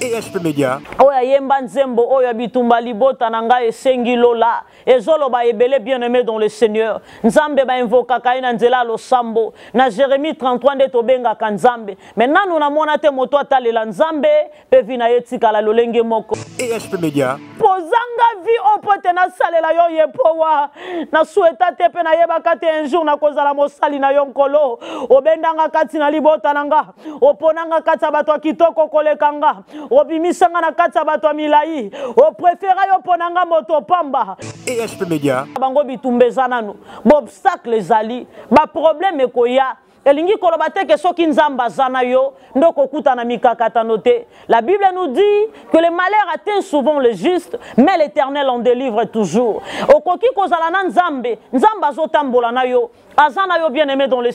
ESP Media. Oya yemba nzembo oya bitumba libota nanga esengi lola. Ezolo ba ebele bien-aimé dans le Seigneur. Nzambe ba invoka kaina nzela lo sambo. Na Jérémie 33 nde tobenga ka nzambe. Maintenant nous na mona te moto atalela nzambe pe vina yetika la lolenge moko. ESP Media. Pozanga vi opote na salela yo yepowa. Na souhaita te pe na yeba kate un jour na kozala mosali na yo nkolo. Obendanga kati na libota nanga. Oponanga kati bato kitoko kolekanga. Obimisanga na kati bato milai. O préféra yo ponanga moto pamba. ESP Media. Bango bitumbeza nanu. Bo obstacle zali, ba problème ekoya. Elingi koloba te ke soki nzamba zana yo ndoko kuta na mikakata note. La Bible nous dit que le malheur atteint souvent le juste, mais l'Éternel en délivre toujours. Okoki kozala na nzambe, nzamba zotambola na yo, azana yo bien-aimé dans le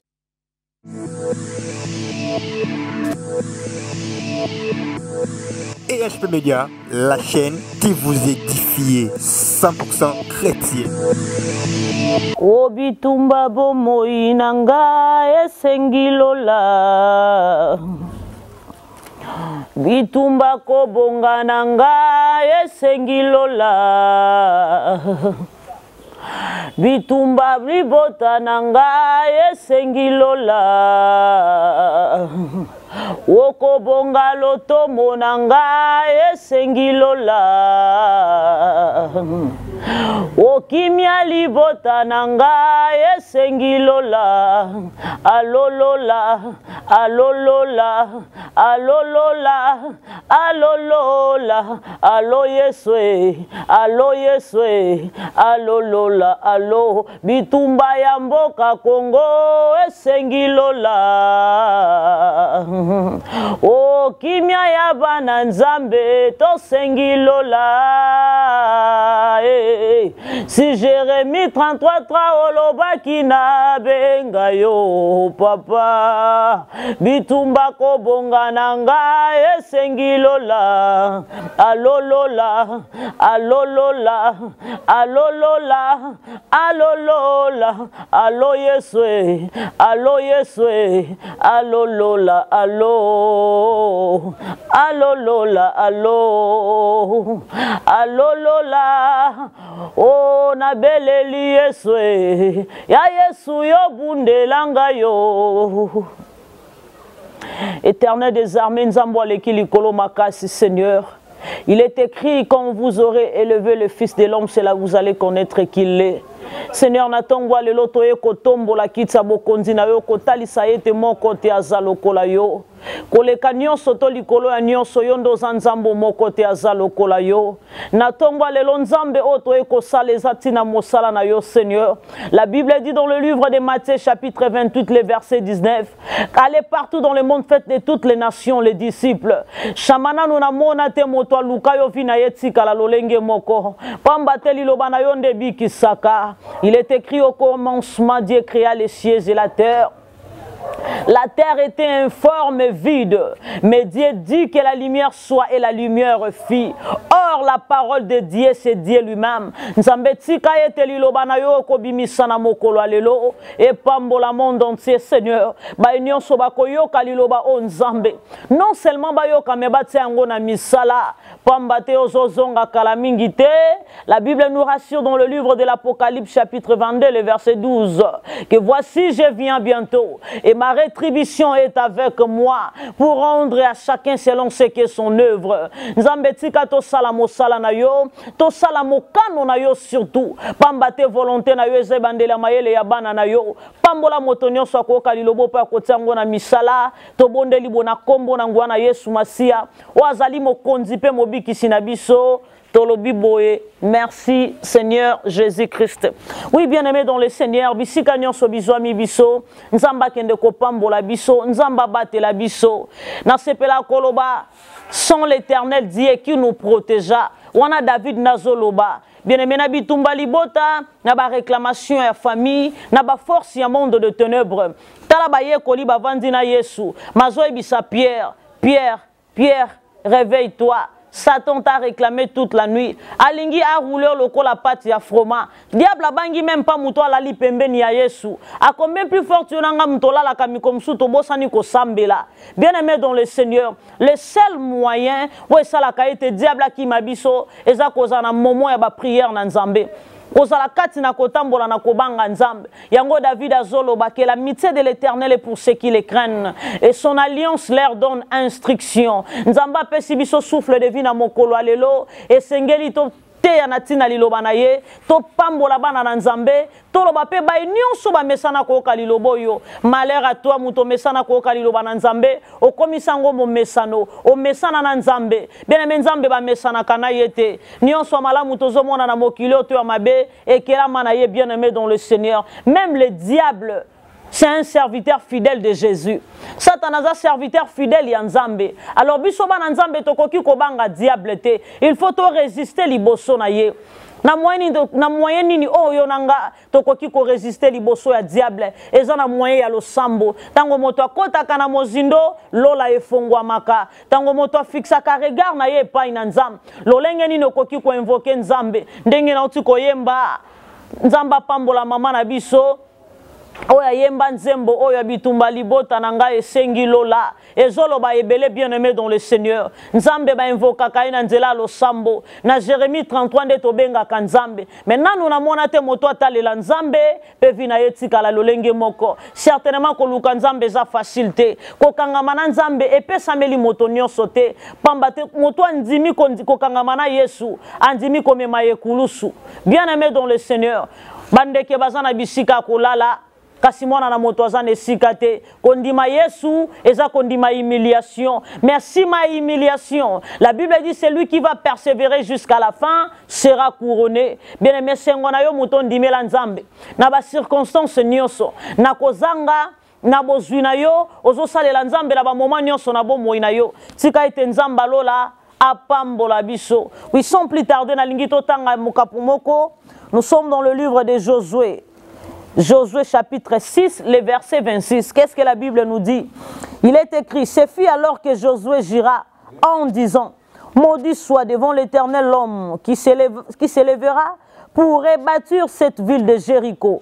ESP Media, la chaîne qui vous édifie 100% chrétien. Obitumba bomo inanga esengilola. Bitumba kobonga nanga esengilola. Bitumba bribota nanga esengilola. Woko bonga loto monanga esengilola. Okimia libota nanga esengilola. Alolola, alolola, alolola, alolola, alo yeswe, alo yeswe, alolola, alo bitumba ya mboka Kongo esengilola. O kimia ya bana nzambe to sengilola. Si Jérémie 33 oloba kina benga yo papa. Bitumba ko bonga nanga esengilola. Alolola, alolola, alolola, alolola, alo yeswe, alo yeswe, alolola, alo, alolola, alo, alolola, oh na beleli yeswe, ya yesu yo bundelanga yo. Éternel des armées, nzambo aleki likolo makasi Seigneur. Il est écrit, quand vous aurez élevé le Fils de l'homme, c'est là que vous allez connaître qu'il est. Seigneur, natongwa lelo toye kotombo la kitsa bokonzi na yo kotalisa ete moko te azalokola yo. Koleka nyonso to likolo ya nyonso yo ndo nzambo moko te azalokola yo. Natongwa lelo nzambe o toye kosala ezati na mosala na yo Seigneur. La Bible dit dans le livre de Matthieu chapitre 28 le verset 19, allez partout dans le monde, faites de toutes les nations les disciples. Shamana nuna mona te moto aluka yo vina yetika la lolenge moko. Pamba te liloba na yo nde bikisaka. Il est écrit au commencement, Dieu créa les cieux et la terre. La terre était informe, vide, mais Dieu dit que la lumière soit et la lumière fit. Or, la parole de Dieu, c'est Dieu lui-même. Et pambola monde entier, Seigneur. Non seulement la Bible nous rassure dans le livre de l'Apocalypse, chapitre 22, le verset 12, que voici, je viens bientôt. Et ma rétribution est avec moi pour rendre à chacun selon ce qu'est son œuvre. Nzambetika to salamo salana yo, to salamo kano na yo surtout. Pambate volonté na yo ezebandela mayele ya bana na yo. Pambola motonyo so ko kalilobo pa kotango na misala, to bondeli bona kombo na ngwana Yesu Masia. Wazali mokonzi pe mobikisi na biso. Merci Seigneur Jésus-Christ. Oui, bien-aimé dans le Seigneur, bisika nyonso biso ami biso, nzamba kende ko pambola biso, nzamba bate la biso. Na sepela koloba, sans l'Éternel Dieu qui nous protégea. Wana David nazoloba. Bien-aimé na bitumba libota, na ba réclamation ya famille, na ba force ya monde de ténèbres. Tala ba ye koli ba vandi na Yesu. Mazo ebisa Pierre, Pierre, Pierre, réveille-toi. Satan t'a réclamé toute la nuit. Alingi a roulé le col la pâte ya froma. Diable a bangi même pas mouto la li pembe ni ya Yesu. A combien plus fort tu n'as moutola la kamikomsu to bosani ko sambela. Bien aimé dans le Seigneur, le seul moyen où ça la kaite diable qui mabiso eza kozana moment ya ba prière na Nzambe. Kozala kati na kotambola na kobanga Nzambe. Yango David azoloba que l'amitié de l'Éternel est pour ceux qui les craignent et son alliance leur donne instruction. Nzamba pesi biso souffle de vie na mokolo alelo et sengeli to te ya natina liloba na ye to pambola bana na Nzambe to loba pe ba nyonso ba mesana ko kalilobo yo malheur à toi muto mesana ko kaliloba na Nzambe o komisango mo mesano o mesana na Nzambe bien aimé Nzambe ba mesana kana yete nyonso malamu tozo mona na mokili to ya mabe et kela mana ye bien aimé dans le Seigneur. Même le diable c'est un serviteur fidèle de Jésus. Satan est un serviteur fidèle de Nzambe. Alors, bisoba na Nzambe tokoki kobanga diable te. Il faut to résister liboso na ye. Na moyen nini oyo nanga tokoki ko résister liboso ya diable. Eza na moyen ya losambo. Tango moto akota kana mozindo lola efongwa maka. Tango moto fixa ka regard na ye pa ina Nzambe. Lolenge nini okoki ko invoquer Nzambe. Ndenge na uti ko yemba Nzamba pambola mama na biso. Oya yemba nzembo oya bitumba libota nanga esengi lola ezolo ba ebele bien-aimé dans le Seigneur. Nzambe ba invoka kaina nzela lo sambo na Jérémie 33 nde tobenga ka Nzambe. Maintenant nous na mona te moto atalela Nzambe pe vina yetika la lolenge moko. Certainement ko luka Nzambe za facilité ko kangama Nzambe epesameli moto nyonso te pamba te moto andimi ko kangama na Yesu andimi ko mema yekulusu. Bien-aimé dans le Seigneur. Bandeke bazana bisika kolala kasi mwana na moto azane sikate kondima Yesu eza kondima humiliation. Merci ma humiliation. La Bible dit celui qui va persévérer jusqu'à la fin sera couronné. Bien aimé sengona yo moto ndimela Nzambe na ba circonstance nyonso na kozanga na bozwina yo ozosalela Nzambe la ba moment nyonso na bomoi na yo tika ete Nzamba lola apambola biso. Oui, sans plus tarder na lingito tanga mokapumoko. Nous sommes dans le livre de Josué. Josué chapitre 6, le verset 26. Qu'est-ce que la Bible nous dit? Il est écrit, ce fut alors que Josué gira en disant, maudit soit devant l'Éternel l'homme qui s'élèvera pour rebâtir cette ville de Jéricho.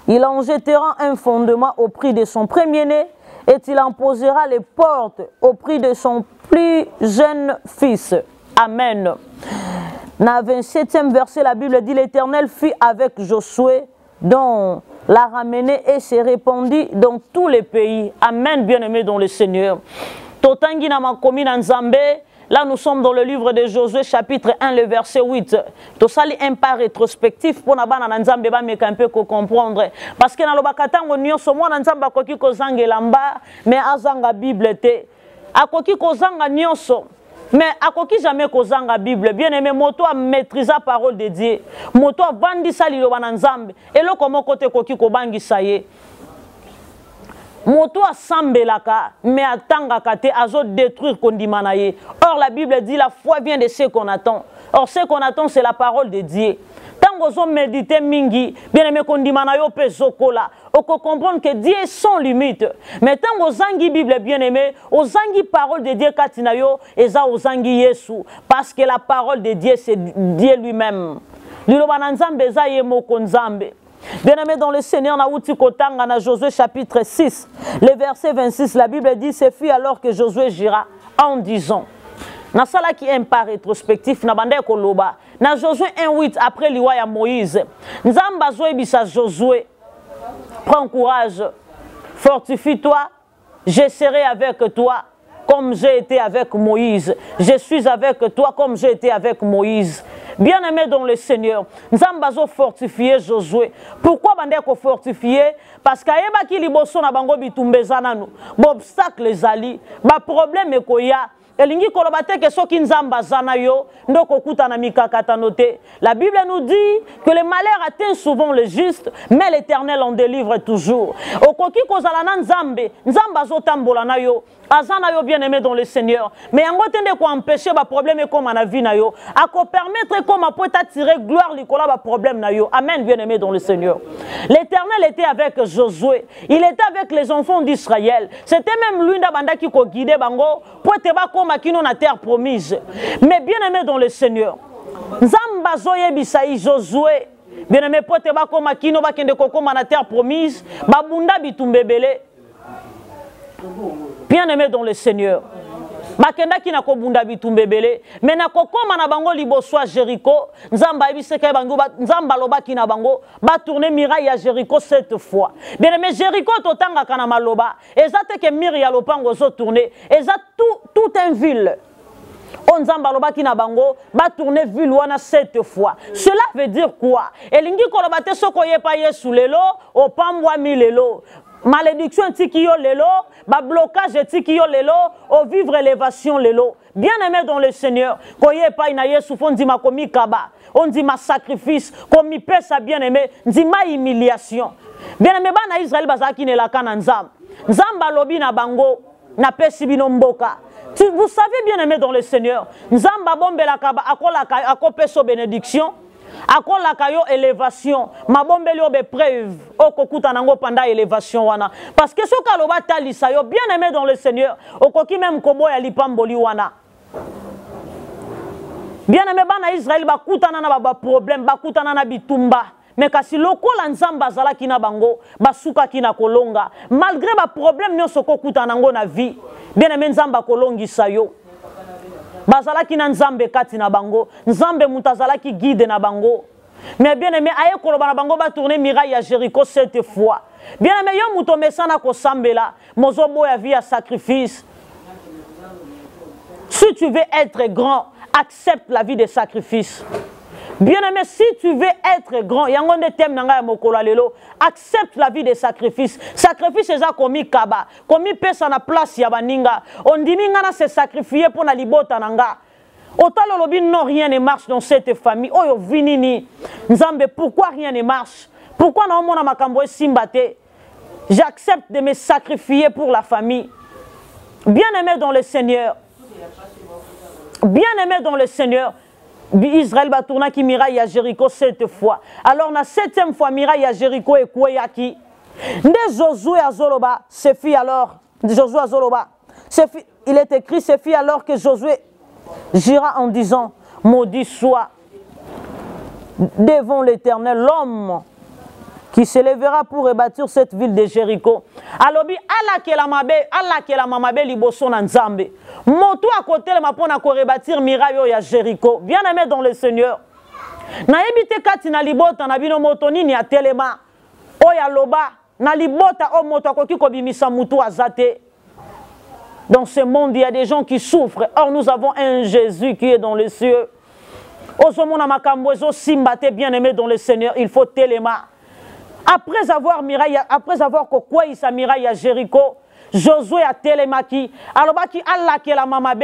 Il en jettera un fondement au prix de son premier-né et il en posera les portes au prix de son plus jeune fils. Amen. Dans le 27e verset, la Bible dit, l'Éternel fut avec Josué, dont l'a ramené et s'est répandu dans tous les pays. Amen, bien-aimé dans le Seigneur. Totangi na makomi na Nzambe. Là, nous sommes dans le livre de Josué, chapitre 1, le verset 8. Tosali un pas rétrospectif pour nabana na Nzambe ba meka un peu ko comprendre. Parce que na lobakatango nyonso mwana Nzamba koki ko zangela mba, mais azanga Bible te. Akoki ko zanga nyonso. Mais akoki jamais kozanga Bible. Bien aimé, moto a maîtrisé la parole de Dieu. Moto a bandi sali lo bananzambe. Et lo komo kote koki ko bangi saye. Moto a sambelaka, mais atanga kate azo détruire kondimana ye. Or la Bible dit la foi vient de ce qu'on attend. Or ce qu'on attend c'est la parole de Dieu. Tango zo méditer mingi, bien aimé kondimana yo pe zokola. On peut comprendre que Dieu est sans limite. Mais tant aux zangi Bible bien aimé, aux zangi parole de Dieu katinayo, et ça aux zangi Yesu. Parce que la parole de Dieu c'est Dieu lui-même. Lilobananzambe za yemo konzambe. Bien aimé dans le Seigneur, na uti kotanga na Josué chapitre 6, le verset 26, la Bible dit, ce fut alors que Josué gira en disant. Na sala qui est un pas rétrospectif na bande koloba. Na Josué 1:8 après liwa ya Moïse. Nzamba zo ebisa Josué. Prends courage, fortifie-toi, je serai avec toi comme j'ai été avec Moïse. Je suis avec toi comme j'ai été avec Moïse. Bien-aimé dans le Seigneur, nous avons fortifié Josué. Pourquoi nous fortifié? Parce qu'il y a des liboso na bango bitumbezana nu. Obstacle les ali, ba problème e koya. Elingi kolobate ke soki nzamba zana yo ndoko kuta na mikakata noté. La Bible nous dit que le malheur atteint souvent le juste, mais l'Éternel en délivre toujours. Okoki kozala na nzambe, nzamba zo tambola na yo, azana yo bien-aimé dans le Seigneur. Mais yango tende ko empêcher ba problème comme na vie na yo, ako permettre comme a peut attirer gloire likola ba problème na yo. Amen, bien-aimé dans le Seigneur. L'Éternel était avec Josué. Il était avec les enfants d'Israël. C'était même lui nda banda ki ko guider bango pour te ba comme makino na terre promise. Mais bien aimé dans le Seigneur, Nzamba zoye bisaï Josué, bien aimé pote bako makino bakende kokoma na terre promise, babunda bitumbebele. Bien aimé dans le Seigneur, bakenda ki na kobunda bitumbebele, mais na kokoma na bango liboso a Jéricho, Nzamba ebiseka bango, Nzamba loba ki na bango, ba tourner miraille à Jéricho cette fois. Bien aimé Jéricho totanga kana maloba, ezate ke miri ya lopango zo tourner, ezate tout un ville. On Nzamba loba ki na bango, ba tourner ville wana cette fois. Cela veut dire quoi? Elingi koloba te soko yepa Yesu lelo, opambwa mi lelo. Malédiction tiki yo lelo, ba blocage tiki yo lelo, au vivre élévation lelo. Bien aimé dans le Seigneur, koye pa ina Yesu fon di ma komi kaba, on dit ma sacrifice, komi pesa bien aimé, di ma humiliation. Bien aimé ba na Israël bazaki ne la kana nzam. Nzamba lobi na bango, na pesi bino mboka. Vous savez bien aimé dans le Seigneur, nzamba bombe la kaba akopeso bénédiction. Akola kayo élévation, ma bombe li obe preuve, okokuta nango pendant élévation wana. Parce que ce kaloba talisa yo bien aimé dans le Seigneur, okoki même kobo ya lipamboli wana. Bien aimé bana Israël bakuta na ba problème, bakuta na bitumba. Mais kasi lokola nzamba zala kina bango, basuka kina kolonga. Malgré ba problème nyonso kokuta nango na vie, bien aimé nzamba kolongi sayo. Bazalaki na nzambe kati na bango, nzambe mutazalaki guide na bango. Mais bien aimé, aye koloba na bango ba tourner miraille à Jéricho cette fois. Bien aimé, yo muto mesana ko sambela, mozobo ya vie à sacrifice. Si tu veux être grand, accepte la vie de sacrifice. Bien aimé, si tu veux être grand, yangonde tem nanga ya mokolo lelo, accepte la vie de sacrifice. Sacrifice eza komi kaba, komi pesa na place ya baninga. On dit minga na se sacrifier pour na libota nanga. Otalo lobi non, rien ne marche dans cette famille. Oyo vinini. Nzambe, pourquoi rien ne marche? Pourquoi na omona makambo simbate? J'accepte de me sacrifier pour la famille. Bien aimé dans le Seigneur. Bien aimé dans le Seigneur. Israël va tourner qui miraille à Jéricho cette fois. Alors la septième fois miraille à Jéricho et Kouéaki. De Josué à Zoloba, c'est fit alors. Josué à Zoloba. Il est écrit, c'est fit alors que Josué jura en disant, maudit soit devant l'Éternel l'homme qui se lèvera pour rebâtir cette ville de Jéricho. Alors, Allah ke la mamabe liboso na nzambe. Moto à côté le mapona ko rebâtir miraille ya Jéricho. Bien aimé dans le Seigneur. Na ebite kati na libota na bino moto nini ya telema. Oya loba na libota o moto akoki ko bimisa mutu azate. Dans ce monde, il y a des gens qui souffrent. Or, nous avons un Jésus qui est dans les cieux. Osomona makambozo simbate bien aimé dans le Seigneur, il faut telema. Après avoir kokwa sa miraille à Jéricho, Josué a télémaki, alors baki Allah qui est la mamabe,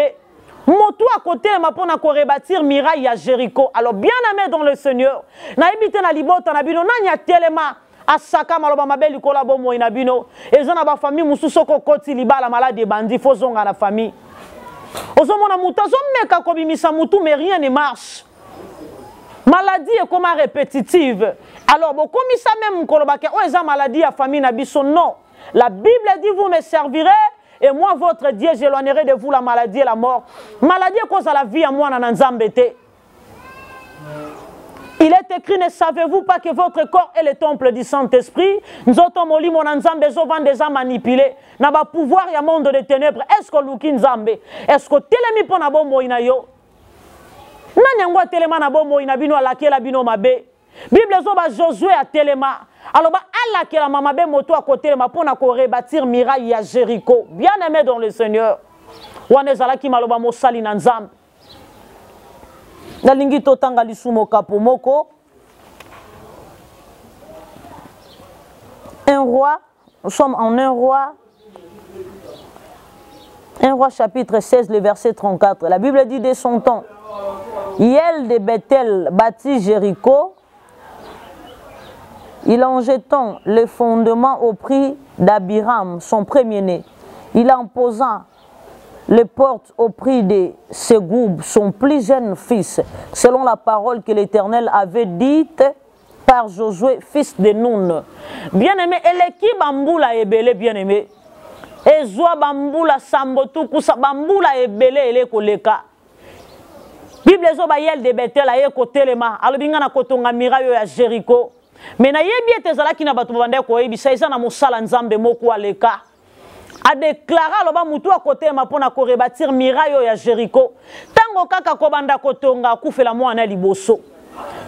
moto à côté ma pona ko rebâtir miraille à Jéricho. Alors bien aimé dans le Seigneur, na ebite na libota na bino nanya téléma asaka maloba mabe likola bomo inabino, ezana ba famille mususo ko koti libala malade bandi fozonga na famille. Ozomona mutazo meka ko bimisa mutu mais rien ne marche. Maladie est comme répétitive. Alors, comme ça même, oh, maladie à famille n'abisso, non. La Bible dit, vous me servirez, et moi, votre Dieu, j'éloignerai de vous la maladie et la mort. Maladie est cause à la vie à moi, nanzambete. Il est écrit, ne savez-vous pas que votre corps est le temple du Saint-Esprit? Nous autres, mon lit, mon nzambe, zovan déjà manipulé. N'a pas pouvoir, il y a monde de ténèbres. Est-ce que l'ouki nzambe? Est-ce que télémi pour nabo moinayo? Nanyangwa telema na bomo inabino alakela bino mabe. Bible zoba Josué a telema. Alors ba alakela mamabe moto à côté ma pona ko rebâtir miraille à Jéricho. Bien aimé dans le Seigneur. Wanezala ki maloba mosali na nzambe. Nalingi totanga lisumo kapomoko. Un roi, nous sommes en un roi. Un roi chapitre 16, le verset 34. La Bible dit de son temps. Hiel de Bethel bâtit Jéricho, il en jetant le fondement au prix d'Abiram, son premier-né. Il en posant les portes au prix de Ségoub, son plus jeune fils, selon la parole que l'Éternel avait dite par Josué, fils de Nun. Bien-aimé, et l'équipe Amboula est belé, bien-aimé. ezwa bambula sambo tukusa bambula ebele ele koleka. Bible zo ba yel de Bethel aye kotelema alobinga na kotonga mirayo ya Jericho. Mais na yebi etezalaki na bato bande ko yebisa eza na mosala nzambe moko aleka. A déclaré aloba mutu a côté ma pona ko rebâtir mirayo ya Jericho. Tango kaka ko banda kotonga kufela mwana liboso.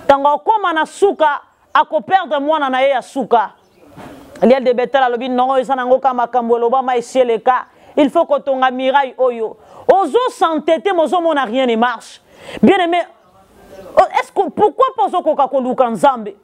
Tango koma na suka ako perdre mwana na ye ya suka. Liel de Bethel alobi non eza nango ka makambo loba ma esieleka. Il faut kotonga miraille oyo. Ozo s'entêter mozo mona rien ne marche. Bien aimé, est-ce que pourquoi poso koka koluka nzambe?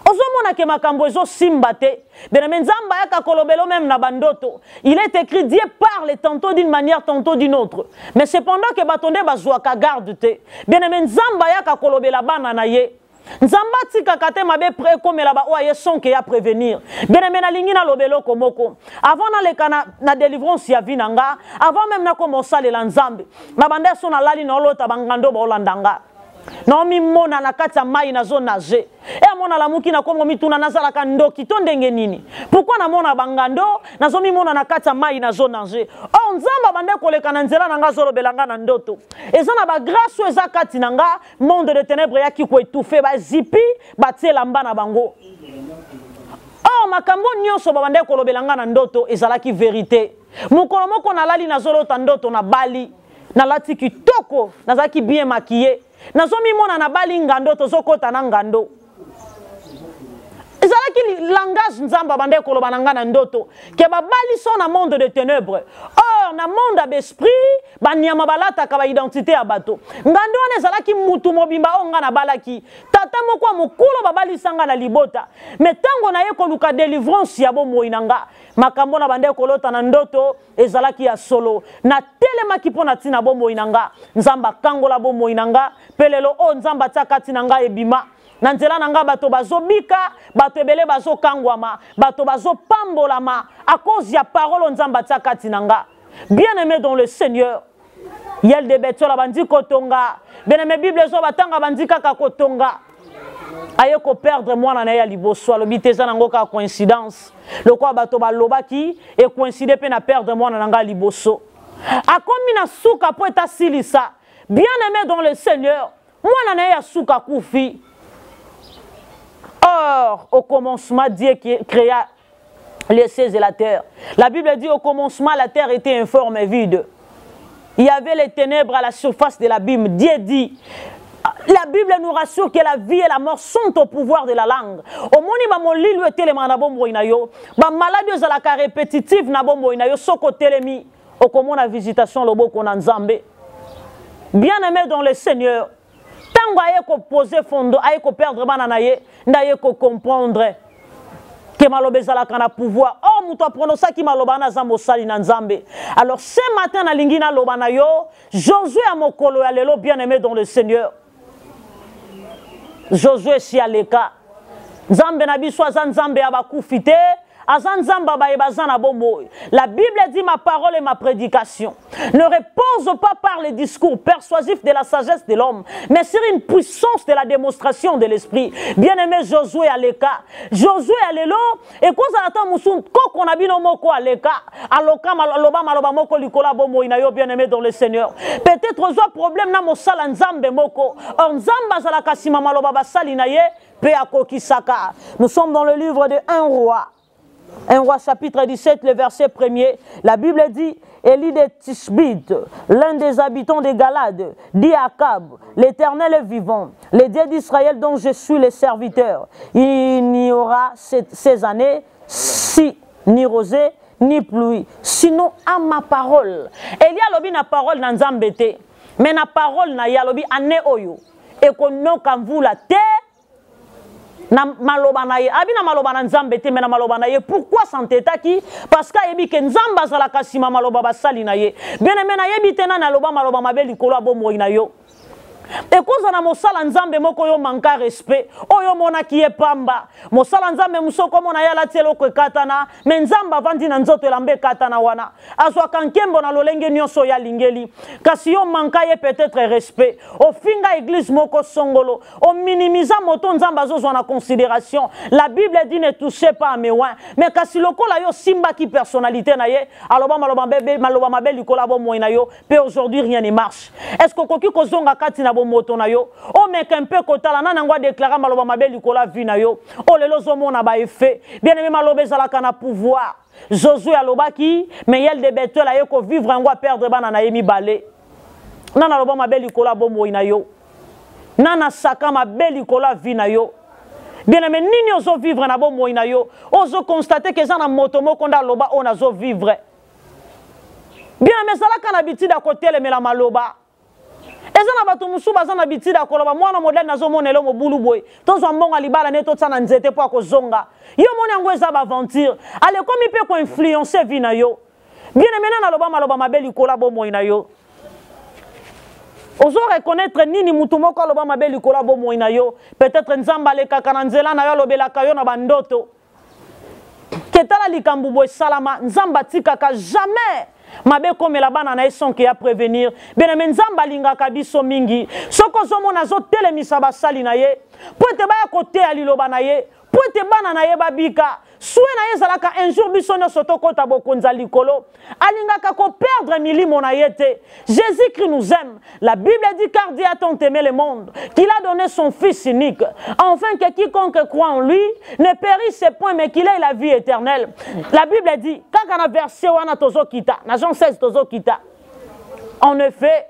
Ozo mona ke makambo ezo simbate. Bien aimé nzamba yaka kolobelo même na bandoto. Il est écrit Dieu parle tantôt d'une manière tantôt d'une autre. Mais cependant que batonde bazwa ka garde te. Bien aimé nzamba yaka kolobela bana na ye. Nzamba tika kate mabe pré comme là-bas oye son que ya prévenir. Bien aimé na lingi na lobelo komoko. Avant na lekana na délivrance ya vinanga, avant même na commencer le nzambe. Na bande son na lali na lota bangando ba olandanga. Non mi mona na kati ya mai na zo nager. E mona la muki na kongo mituna nazala ka ndoki to ndenge nini. Pourquoi na mona bangando na zo mi mona na kati ya mai na zo nager. Oh nzamba bande koleka na nzela na nga zo lobelanga na ndoto. Eza na ba grâce eza kati na nga monde de ténèbres ya ki ko étouffer ba zipi ba tiela mba na bango. Oh makambo nyonso bande kolobelanga na ndoto ezalaki vérité. Mukolo moko na lali na zo lota ndoto na bali. Na lati kitoko nazaki bien maquillé. Nazomi mona na bali ngando tozokota na ngando. Ezalaki langage nzamba bande koloba na nga na ndoto ke babali so na monde de ténèbres. Or na monde d'esprit banyama balata ka ba identité ya bato. Ngando wana ezalaki mutu mobimba onga na balaki. Tata moko mokolo babali sanga na libota. Mais tango na ye koluka délivrance ya bomoi nanga. Makambo na bande kolota na ndoto ezalaki ya solo. Na telema kipona tina bomoi nanga. Nzamba kangola bomoi nanga. Pelelo o nzamba takati nanga ebima. Nanzela nanga bato bazobika, bato ebele bazo kangwama, bato bazo pambolama à cause ya parole nzamba takati nanga. Bien aimé dans le Seigneur. Yel de Bethel bandi kotonga. Bien aimé Bible zo batanga bandi kaka kotonga. Aye ko perdre mwana na ya liboso alobi teza nango ka coïncidence. Le quoi bato balobaki et coïncider pe na perdre mwana nanga liboso. Akomi na suka po eta silisa. Bien aimé dans le Seigneur. Mwana na ya suka kufi. Or, au commencement, Dieu créa les cieux et la terre. La Bible dit au commencement, la terre était informe et vide. Il y avait les ténèbres à la surface de l'abîme. Dieu dit, la Bible nous rassure que la vie et la mort sont au pouvoir de la langue. Au moni mo lilu etelema na bombo inayo, ba maladie za la ka répétitive na bombo inayo soko telemi, au komona visitation loboko na nzambe. Bien-aimé dans le Seigneur, tango aye ko poser fondo, aye ko perdre bana ye, ndaye ko comprendre que malobe zalaka na pouvoir. Oh muto apprendre ça qui maloba na zambo sali na nzambe. Alors ce matin na lingi na loba na yo, Josué a mokolo ya lelo bien-aimé dans le Seigneur. Josué si aleka. Nzambe na biso nzambe abakufite. La Bible dit ma parole et ma prédication ne repose pas par les discours persuasifs de la sagesse de l'homme, mais sur une puissance de la démonstration de l'esprit. Bien-aimé Josué Aleka, Josué Alelo, et quand ça attend Moussoun, quand on a bien moko Aleka, aloka maloba maloba moko likola bomo inayo bien-aimé dans le Seigneur. Peut-être un problème na mosala nzambe moko, or nzamba zala kasima maloba basali naye pe akokisaka. Nous sommes dans le livre de 1 roi. 1 roi chapitre 17, le verset 1er, la Bible dit, Élie de Tishbite, l'un des habitants de Galade, dit à Akab, l'Éternel est vivant, le Dieu d'Israël dont je suis le serviteur. Il n'y aura ces années si ni rosée ni pluie, sinon à ma parole. Élie a lobi na parole na nzambete, mais na parole na ya lobi ane oyo, et qu'on n'a qu'à vous la terre. Na malobanaye abina malobana nzambe te mena malobanaye pourquoi santetaki parce que yebi ke nzamba zala kasima maloba basali na ye bien mena yebi tena na loba maloba mabeli kolo abomo ina yo Et cause na mosala nzambe moko yo manka respect oyo mona ki e pamba mosala nzambe musoko mona ya latielo ko katana me nzamba vandi na nzoto lambe katana wana azwa kankembo na lolenge nyonso ya lingeli kasi yo manka ye peut-être respect o finga église moko songolo o minimiza moto nzamba zozwa na considération. La Bible dit ne touchez pas à mes oins mais kasi lokola yo simba ki personnalité na ye aloba maloba mabe likola bo moina yo pe aujourd'hui rien ne marche. Est-ce que koki kozonga kati na moto na yo o meka un peu kotala na ngwa déclarer maloba mabe likola vi na yo o lelo zo mona ba effet bien aimé malobe zalaka na pouvoir Josué alobaki mais yel de betel aye ko vivre ngwa perdre bana na yemi balé nana loba mabe likola bo moina yo nana saka mabe likola vi na yo bien aimé nini ozo vivre na bo moina yo ozo constater que za na moto moko nda loba on azo vivre bien aimé zalaka na bitida kotele mela maloba ezana bato musu bazana bitida koloba mwana modèle nazo monelo mobulu boy tozo mbonga libala neto tsana nzete po akozonga yo moni yango eza ba aventure ale komi pe ko influencer vi na yo bien aimé na loba maloba mabeli kola bo moyi na yo ozo reconnaître nini mutu moko loba mabeli kola bo moyi na yo peut-être nzamba le kaka nzela na yo lobela kayo na bandoto ketala likambu boy salama nzamba tikaka jamais mabe komela bana na esonke ya prévenir bien aimé nzamba lingaka biso mingi soko zomona zo telemisa basali na ye po te ba ya kote ya liloba na ye po te bana na ye babika soué na ye zalaka un jour biso nyonso tokota bokonza likolo alingaka ko perdre milimo na ye te. Jésus-Christ nous aime. La Bible dit car Dieu a tant aimé le monde qu'il a donné son fils unique afin que quiconque croit en lui ne périsse point mais qu'il ait la vie éternelle. La Bible dit quand on verset wana tozo kita na Jean 16 tozo kita. En effet,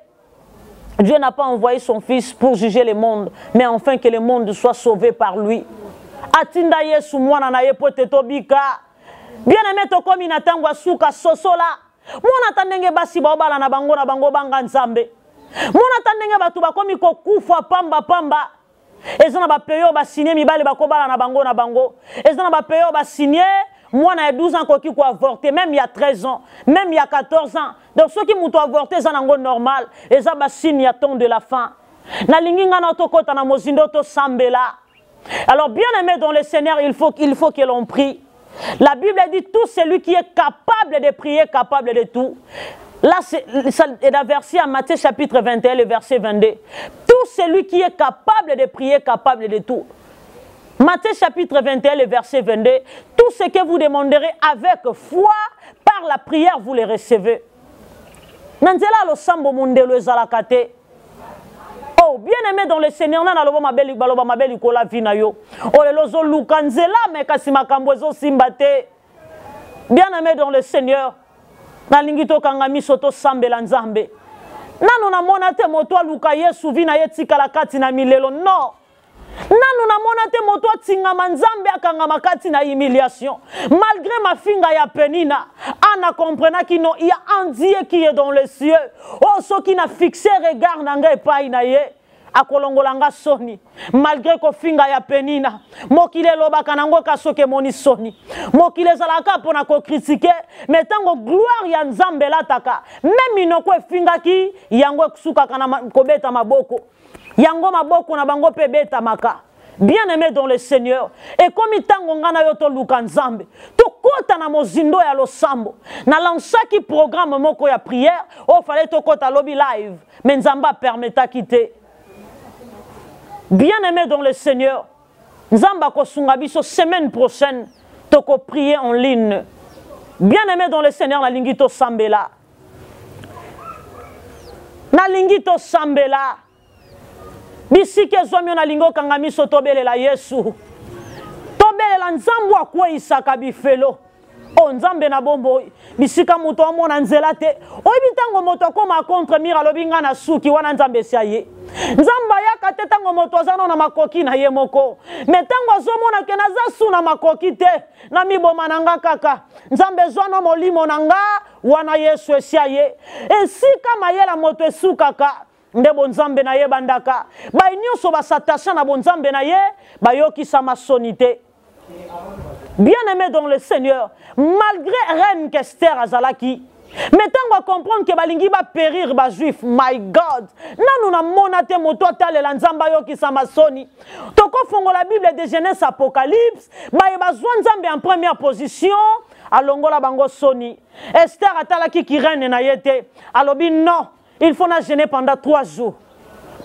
Dieu n'a pas envoyé son fils pour juger le monde mais afin que le monde soit sauvé par lui. Atinda Yesu mwana na ye pote tobika bien aimé to komi na tangwa suka sosola mwana tandenge basi baobala na bango banga nzambe mwana tandenge batu bakomi ko kufa pamba ezana ba peyo ba signer mibale bakobala na bango ezana ba peyo ba signer mwana ya 12 ans koki ko avorter même il y a 13 ans même il y a 14 ans donc ceux qui muto avorter ça nango normal eza ba signe ya temps de la fin na linginga na tokota na mozindo to sambela. Alors bien aimé dans le Seigneur, il faut que l'on prie. La Bible dit tout celui qui est capable de prier, capable de tout. Là, c'est la verset à Matthieu chapitre 21, le verset 22. Tout celui qui est capable de prier, capable de tout. Matthieu chapitre 21, le verset 22. Tout ce que vous demanderez avec foi, par la prière, vous les recevez. Nanzela lo sambo mundelo ezalakate. Oh, bien aimé dans le Seigneur, na loba mabeli kola vina yo. Oh le lozo lukanzela me kasi makambo ezo simbate. Bien aimé dans le Seigneur, na lingito kangami soto sambela nzambe. Nanu na mona te moto luka Yesu vina yetika la kati na milelo no. Nanu na mona te moto tinga manzambe akangama kati na humiliation. Malgré ma finga ya penina, Anna comprena qu'il y a un Dieu qui est dans les cieux. Oh, ce qui n'a fixé regard nanga epai na ye. Akolongolanga soni malgré ko finga ya penina mokile lobaka nango kasoke moni soni mokile zalaka pona ko critiquer mais tango gloire ya nzambe lataka même inoko finga ki yango kusuka kana kobeta maboko yango maboko na bango pe beta maka. Bien aimé dans le Seigneur et comme itango ngana yo to luka nzambe to kota na mozindo ya losambo na lansaki programme moko ya prière o fallait to kota lobby live mais nzamba permetta quitter. Bien aimé dans le Seigneur, nzamba ko sunga biso semaine prochaine toko prier en ligne. Bien aimé dans le Seigneur na lingito sambela. Na lingito sambela. Bisike zomi na lingo kangami so tobelela Yesu. Tobelela nzambu akwe isaka bifelo. Oh nzambe na bombo bisika muto amona nzela te. Oyibi tango moto koma contre mira lobinga na suki wana nzambe siaye. Nzamba yaka te tango moto azana na makoki na ye moko. Mais tango azomona ke naza su na makoki te na miboma nanga kaka. Nzambe zwana molimo nanga wana Yesu esiaye. Esika mayela moto esu kaka. Nde bonzambe na ye bandaka. Ba nyonso ba s'attacher na bonzambe na ye ba yokisa masonité. Bien aimé dans le Seigneur, malgré Reine Esther Azalaki, Mais tant qu'on comprendre que balingi va périr ba juif, my God. Nanu na monate moto talela nzamba yo ki samasoni. Toko fongo la Bible de Genèse Apocalypse, ba bazwa nzambe en première position, alongola bango soni. Esther atala ki reine na yete, alobi non, il faut na gêner pendant 3 jours.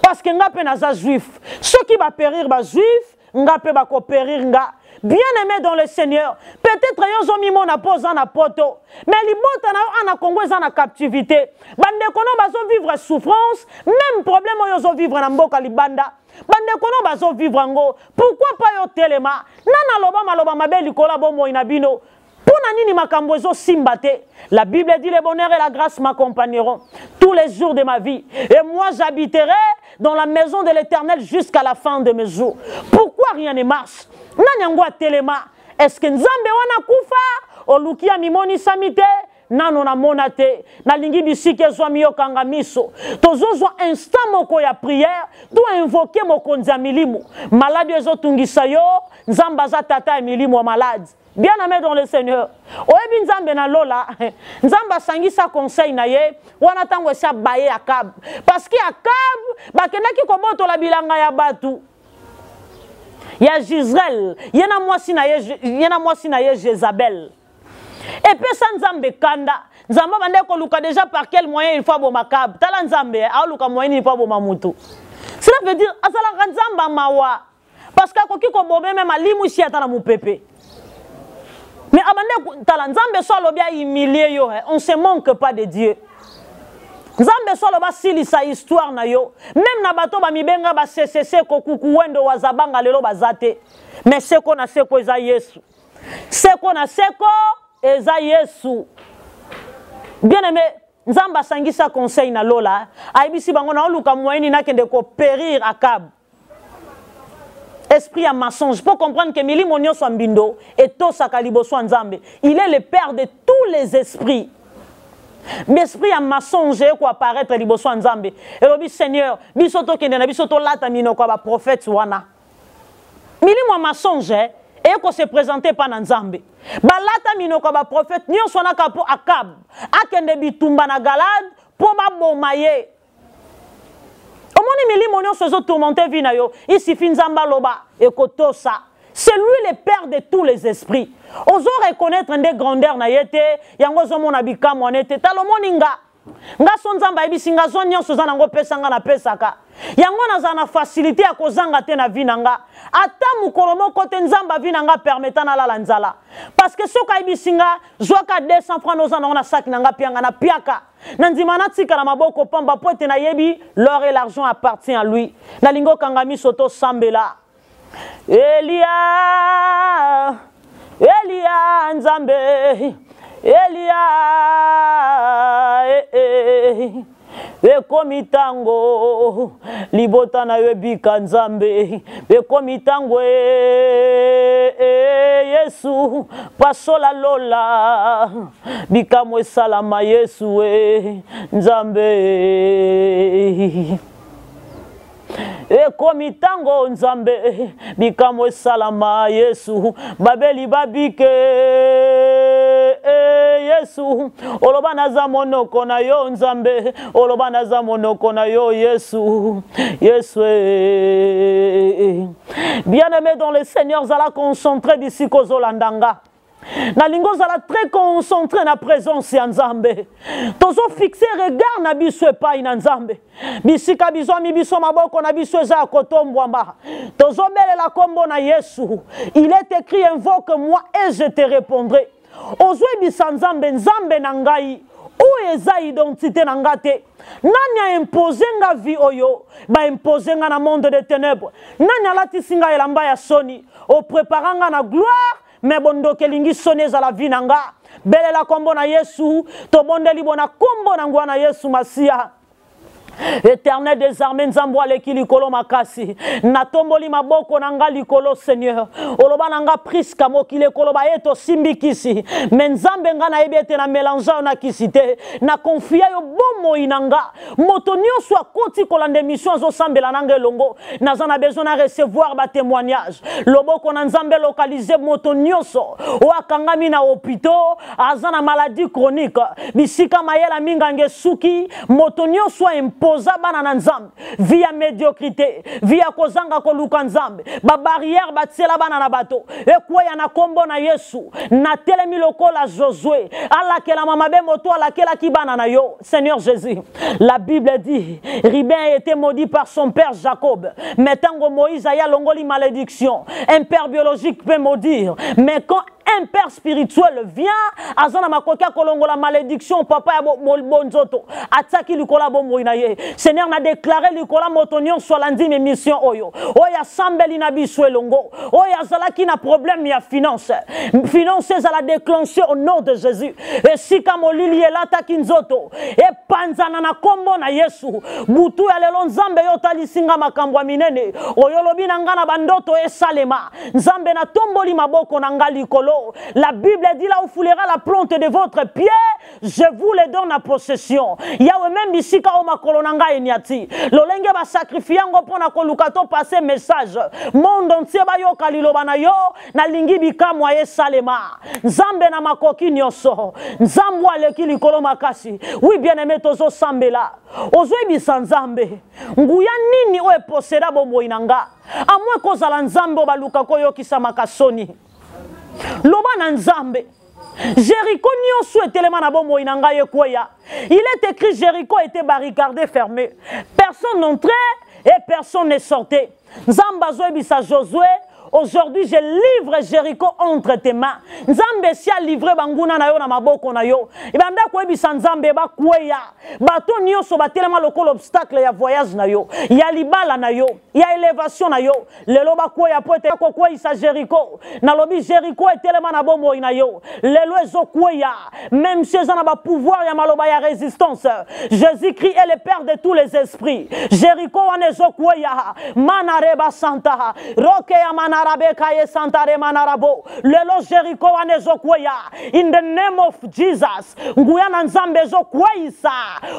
Parce que nga pe naza juif. Ceux qui va périr ba juif, nga pe ba ko périr nga. Bien-aimé dans le Seigneur, peut-être yozo mimo na posa na poto, mais li bota na Congo en captivité. Bande kono bazo vivre souffrance, même problème yozo vivre na mboka libanda. Bande kono bazo vivre ngo. Pourquoi pas yo telema? Nana loba maloba mabeli kola bomo inabino. Pona nini makambo ezo simbate. La Bible dit le bonheur et la grâce m'accompagneront tous les jours de ma vie. Et moi j'habiterai dans la maison de l'Éternel jusqu'à la fin de mes jours. Pourquoi rien ne marche? Nanyangwa telema. Est-ce que nzambe wana kufa? Olukia mimoni samite? Nano na monate. Na lingi bisike zwa miyo kangamiso. Tozo zwa instant moko ya prière. To invoquer moko nza milimu. Malade ezo tungisa yo. Nzamba za tata milimu wa malade. Bien aimé dans le Seigneur. Oyebi nzambe na lola. Nzamba sangisa conseil na ye. Wana tango sa baye Akab. Parce que Akab bakendaki komoto la bilanga ya batu. Ya Gisraël, yena mwasi na ye Jezabel. Et puis ça nzambe kanda, nzamba bande ko luka déjà par quel moyen il faut bomakab. Tala nzambe a luka moyen il faut bomamutu. Cela veut dire azala nzamba mawa. Parce que koki ko bobe même alimu si atana mu pepe. Mais abande tala nzambe so lobia humilier yo, on se manque pas de Dieu. Nzambe solo basili sa histoire na yo. Même na bato ba mibenga ba CCC kokuku wendo wazabanga lelo bazate. Mais seko na seko eza Yesu. Seko na seko eza Yesu. Bien aimé, Nzamba sangisa conseil na lola. Aibisi bango na oluka moyeni na kende ko périr Akab. Esprit à mensonge. Pour comprendre que Mili Monio Swambindo et Tosa Kalibo Nzambe, il est le père de tous les esprits. Mais esprit à mensonge quoi apparaître liboso nzambe et lobi Seigneur bisoto kende na bisoto lata mino kwa ba prophète wana mili mo mensonge et ko se présenter pa na nzambe ba lata mino kwa ba prophète nyo sona ka po Akab akende bitumba na Galade po ba bomaye omoni mili mo nyo sozo tourmenter vi na yo ici fin nzamba loba e kotosa. C'est lui le père de tous les esprits. Ozo reconnaître des grandeurs na yete, yango zo mona bika monete, talomoninga. Nga sonzamba ebisinga zo nyonso za nango pesanga na pesaka. Yango na na facilité ya kozanga te na vinanga. Ata mukolo moko te nzamba vinanga permettant na la nzala. Parce que soka ebisinga zoka 200 francs noza na sac nanga pianga na piaka. Nandima na tika na maboko pamba pote na yebi, l'or et l'argent appartient à lui. Na lingo kangami soto sambela. Elia Nzambe Elia Komitango libota na yebika Nzambe Komitango Yesu pasola lola bikamwe salama Yesu Nzambe Komitango Nzambe bikamwe salama Yesu babeli babike Yesu oloba naza monoko na yo Nzambe oloba naza monoko na yo Yesu Yesu bien-aimé dans le Seigneur zala concentré d'ici kozolandanga na lingo zala très concentré na présence ya Nzambe tozo fixer regard na biso epai na Nzambe bisika biso mi biso maboko na biso eza kotombwamba tozo belela kombo na Yesu. Il est écrit invoque moi et je te répondrai. Ozo bisa Nzambe Nzambe na ngai où eza identité na ngate nani a imposé nga vie oyo ba imposé nga na monde de ténèbres nani alatisi nga elamba ya soni o préparanga na gloire. Mais bondo kelingi soneza la vinanga belela kombo na Yesu to bondeli bona kombo na ngwana Yesu Masia. Éternel des armées, nzambo aleki likolo makasi. Natomboli maboko nanga likolo Seigneur. Oloba nanga priska mokile koloba eto simbikisi. Menzambe nga na ebete na mélangeant na kisite. Na confia yo bomo inanga. Moto nyonso akoti kolanda émission zo sambela nanga longo. Nazana besoin na recevoir ba témoignage. Loboko na nzambe localiser moto nyonso. O akangami na hôpital, azana maladie chronique. Bisika mayela mingange suki, moto nyonso posa bana nzambe via médiocrité via kozanga koluka nzambe ba barrière batsela bana na bato ekweya na kombo na Yesu na telemi lokola Josué alakela mama be moto alakela ki bana na yo Seigneur Jésus. La Bible dit Ribin a été maudit par son père Jacob, mais tango Moïse a longoli malédiction. Un père biologique peut maudire, mais quand un père spirituel vient, azana makoka kolongo la malédiction papa ya bonzoto ataki likola bomoina ye. Seigneur na déclaré likola motonyon sur landine mission oyo. Oya sambeli na biso elongo. Oya zalaki na problème ya finance. Finances à la déclencher au nom de Jésus. Et si kamo lili elata kinzoto e panzana na kombo na Yesu. Butu ya lelo nzambe yo talisinga makambo minene. Oyo lobi na ngana bandoto e salema. Nzambe na tomboli maboko na ngali kolo. La Bible dit là où foulera la plante de votre pied, je vous le donne en possession. Yawe même ici ka o makolonanga enyati. Lolenge ba sacrifier ngo pona kolukato passer message. Monde entier ba yo kalilo bana yo na lingi bikamwa ye salema. Nzambe na makoki nyonso. Nzambo aleki likolo makasi. Oui bien-aimé tozo sambela. Ozo ebisa nzambe. Nguya nini o poseda bombo inanga. Amwe kozala nzambe baluka koyo kisama kasoni. Loba na nzambe Jéricho nyonso etelema na bomo inanga ye kweya. Il est écrit Jéricho était barricadé fermé. Personne n'entrait et personne ne sortait. Nzamba zo ebisa Josué. Aujourd'hui, je livre Jéricho entre tes mains. Nzambe si a livré banguna na yo na maboko na yo. Ibanda ko ebisa nzambe ba kweya. Bato nyonso batelema lokolo obstacle ya voyage na yo. Ya libala na yo. Ya élévation na yo. Lelo ba kweya poete ko kweyisa Jéricho. Na lobi Jéricho etelema na bomo na yo. Lelo ezo kweya. Même si ezana ba pouvoir ya maloba ya résistance. Jésus-Christ est le père de tous les esprits. Jéricho wana ezo kweya. Manareba santa. Roke ya mana Lelo Jéricho anezokweya. In the name of Jesus. Nguya na nzambe ezokweisa.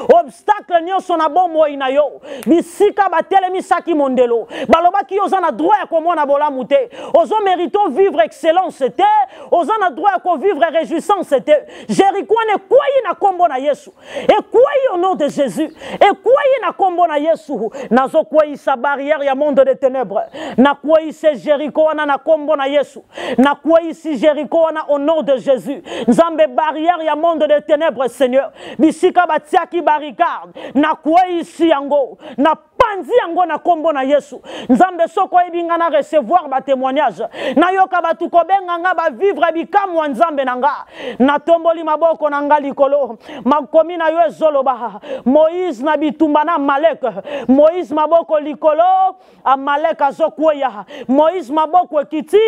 Obstacle nyonso na bomo ina yo. Bisika batelemi saki mondelo. Baloba ki oza na droit ya komona bolamu te. Ozo mérito vivre excellence te. Oza na droit ya ko vivre réjouissance te. Jéricho ne kweyi na kombo na Yesu. Et kweyi au nom de Jésus. Et kweyi na kombo na Yesu. Nazo kweisa barrière ya monde de ténèbres. Na kweise Jéricho wana na kombo na Yesu. Na kwa ici Jéricho wana au nom de Jésus. Nzambe barrière ya monde de ténèbres Seigneur. Bisika batiaki barricade. Na kwa ici yango. Na panzi yango na kombo na Yesu. Nzambe soko ebinga na recevoir ba témoignage. Na yoka batu kobenga nga ba vivre bikamwa nzambe nanga. Na tomboli maboko nanga likolo. Makomi na yo ezoloba. Moïse na bitumba na Amalek. Moïse maboko likolo. Amalek azokweya. Moïse maboko ekiti.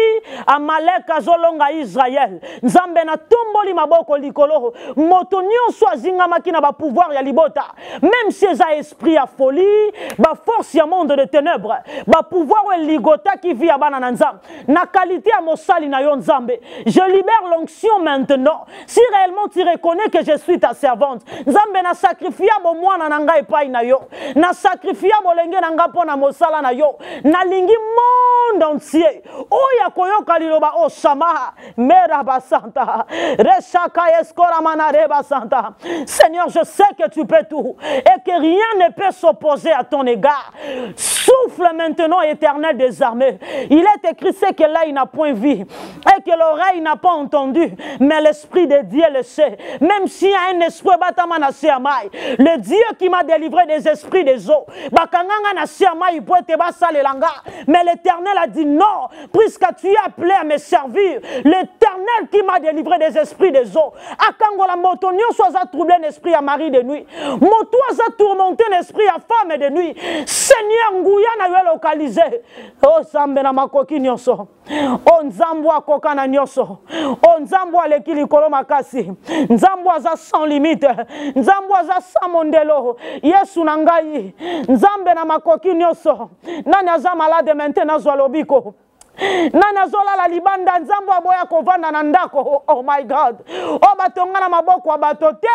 Amalek azolonga Israël. Nzambe na tomboli maboko likolo. Moto nyonso azinga makina ba pouvoir ya libota. Même si eza esprit à folie. Ba force ya monde de ténèbres, ba pouvoir ou ligota qui vit à banana nzambe. Na qualité à mosali na yo nzambe. Je libère l'onction maintenant. Si réellement tu reconnais que je suis ta servante, nzambe na sacrifier bo mwana na ngai epai na yo. Na sacrifier bo lenge na nga pona mosala na yo. Na lingi monde entier. Oya koyoka liloba o shama mera basanta. Reshaka eskora manare basanta. Seigneur, je sais que tu peux tout et que rien ne peut s'opposer à ton égard. Souffle maintenant, éternel des armées. Il est écrit ce que l'œil n'a point vu et que l'oreille n'a pas entendu, mais l'esprit de Dieu le sait. Même s'il y a un esprit le Dieu qui m'a délivré des esprits des eaux, mais l'Éternel a dit non, puisque tu es appelé à me servir. L'Éternel qui m'a délivré des esprits des eaux. Akangola motonio soit troublé l'esprit à mari de nuit. Moto a tourmenté l'esprit à femme de nuit. Seigneur Nguya na yo localisé. Oh Sambe na makoki nyonso. o nzambo akoka na nyonso, o nzambo aleki likolo makasi, nzambo aza sans limite, nzambo aza sans mondelo. Yesu na ngai nzambe na makoki nyonso. Nani aza malade maintenant zwa lobiko? Nani azolala libanda nzambo aboya kovanda na ndako? Oh my God. O batonga na maboko wa bato te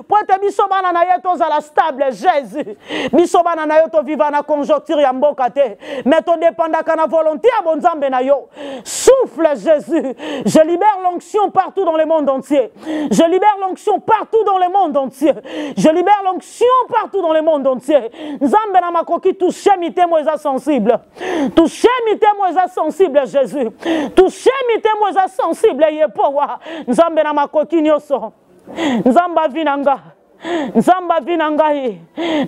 po ete biso bana na ye tozala stable. Jésus biso bana na yo toviva na conjoncture ya mboka te, mais todépendaka na volonté ya bonzambe na yo. Souffle Jésus, je libère l'onction partout dans le monde entier. Je libère l'onction partout dans le monde entier. Je libère l'onction partout dans le monde entier. Nzambe na makoki touche mitemo eza sensible. Touche mitemo eza sensible Jésus. Touche mitemo eza sensible yepowa. Nzambe na makoki nyoso. Nzamba vinanga. Nzamba vinangai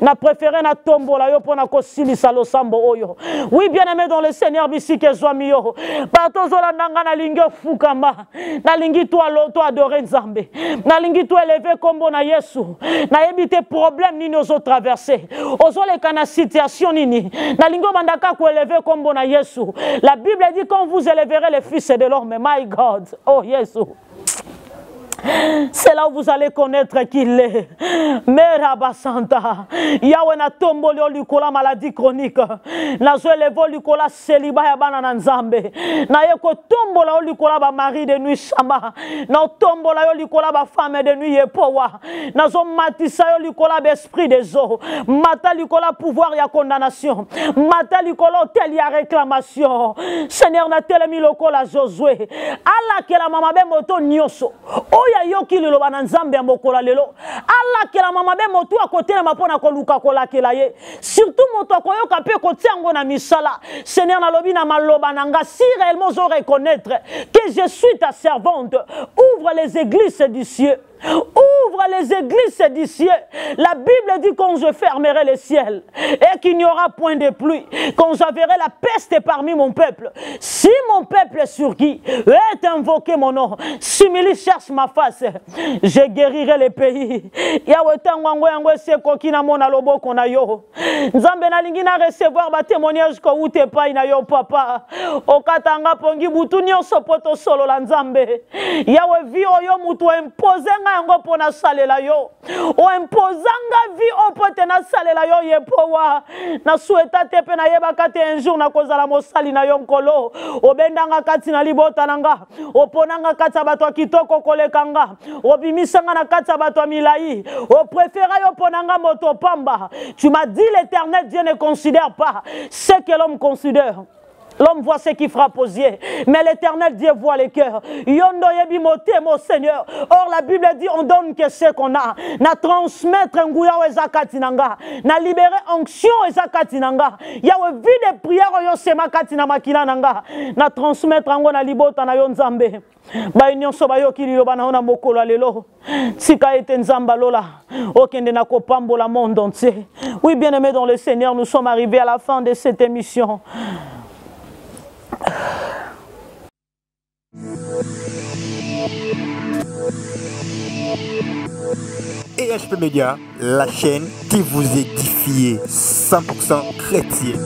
na préféré na tombola yo pona kosilisa losambo oyo. Oui bien-aimé dans le Seigneur bisike zwami yo. Bato zola nanga na lingi fukama. Na lingi to adorer Nzambe. Na lingi to élever kombo na Yesu. Na ebite problème nini ozo traverser. Ozo le kana situation nini. Na lingi bandaka ko élever kombo na Yesu. La Bible dit quand vous élèverez les fils de l'homme, my God. Oh Yesu. C'est là où vous allez connaître qu'il est. Meraba Santa. Yahweh na tomboli olikola maladie chronique. Na zo levo likola célibat ya bana na Nzambe. Na yeko tombola olikola ba mari de nuit shama. Na tombola olikola ba femme de nuit yepowa. Na zo matisa olikola ba esprit des eaux. Mata likola pouvoir ya condamnation. Mata likola hôtel ya réclamation. Seigneur na telemi lokola Josué. Ala ke la mama be moto nyoso. Ya yoki lelo bana Nzambe ya mokola lelo ala kela mama be motu akotela mapona koluka kola kela ye surtout moto akoyoka pe kotiango na misala. Seigneur na lobi na maloba nanga si réellement je reconnaître que je suis ta servante, ouvre les églises du ciel. Ouvre les églises du ciel. La Bible dit quand je fermerai les ciels et qu'il n'y aura point de pluie, quand j'enverrai la peste parmi mon peuple. Si mon peuple sur qui est invoqué mon nom, si milice cherche ma face, je guérirai les pays. Yahweh tango yango se kokina mona lobo kona yo. Nzambe na lingi na recevoir ba témoignage ko ute pa ina yo papa. Okatanga pongi butu nyonso poto solo la Nzambe. Yahweh vi oyo mutu imposenga yango pona salela yo. O imposanga vi opote na salela yo yepowa. Na souhaita te pe na yeba kate un jour na kozala mosali na yo nkolo. Obendanga kati na libota nanga. Oponanga kati bato kitoko kolekanga. Obimisanga na kati bato milai. O préféra yo ponanga moto pamba. Tu m'as dit l'Éternel Dieu ne considère pas ce que l'homme considère. L'homme voit ce qui frappe aux yeux, mais l'Éternel Dieu voit les cœurs. Yondo yebi moté, mon Seigneur. Or la Bible dit on donne que ce qu'on a. Na transmettre un gouya ou ezakatinanga. Na libérer onction ezakatinanga. Yawe vide des prières yo sema katina makina nanga. Na transmettre ango na libota na yo Nzambe. Ba nyonso ba yo kililo bana ona mokolo lelo. Sika ete Nzamba lola. Okende na kopambola monde entier. Oui, bien-aimés dans le Seigneur, nous sommes arrivés à la fin de cette émission. EHP Média, la chaîne qui vous édifie 100% chrétien.